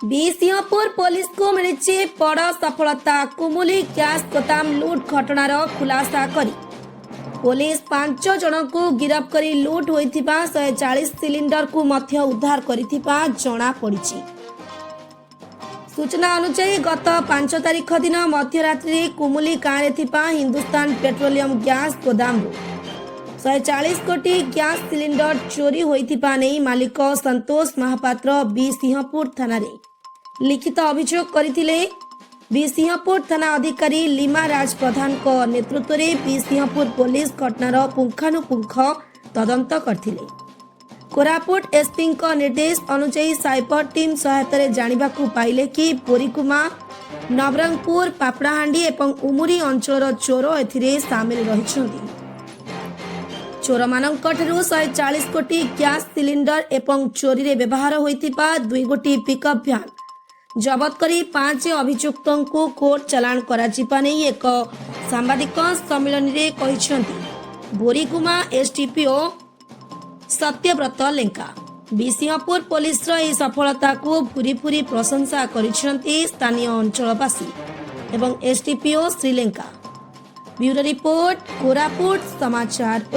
बिसिंहपुर police को मिली बड़ सफलता। कुमुली गैस गोदाम लुट घटनार खुलासा करी पुलिस 5 जन को गिरफ्त कर लुट होइथिबा 140 सिलिंडर को मध्य उद्धार करिथिबा जणा पड़िछि। सूचना अनुसार गत 5 तारिख दिन मध्यरात्रि कुमुली गाँव में थिबा हिंदुस्तान पेट्रोलियम गैस गोदाम 140 कोटी गैस सिलिंडर चोरी होइथिबा नै मालिक संतोष महापात्र बिसिंहपुर थाना रे लिखित अभियोग करथिले। बिसिंहपुर थाना अधिकारी लीमा राज प्रधान को नेतृत्व में बिसिंहपुर पुलिस घटनार पुंखानुपुंख तदंत करथिले। कोरापुट एसपी को निर्देश अनुसार साइबर टीम सहायता जानिबा पाइले कि बोरीकुमा नवरंगपुर पापड़ाहांडी एवं उमुरी अंचल चोर एथिरे सामिल रहिछन्ति। चोर मानक 140 कोटी गैस सिलिंडर एवं चोरी रे व्यवहार होइतिबा 2 गोटी पिकअप भ्यान जबत करी 5 अभियुक्तों को कोर्ट चालान कराजिबा नै एक सांबादिक सम्मेलन रे कहिसन्ति बोरीकुमा एसडीपीओ सत्यव्रत लेंका। बिसिंहपुर पुलिस रो सफलता को पूरी पूरी प्रशंसा करिसन्ति स्थानीय अंचलवासी एवं SDPO Sri Lanka. Bureau report Koraput समाचार।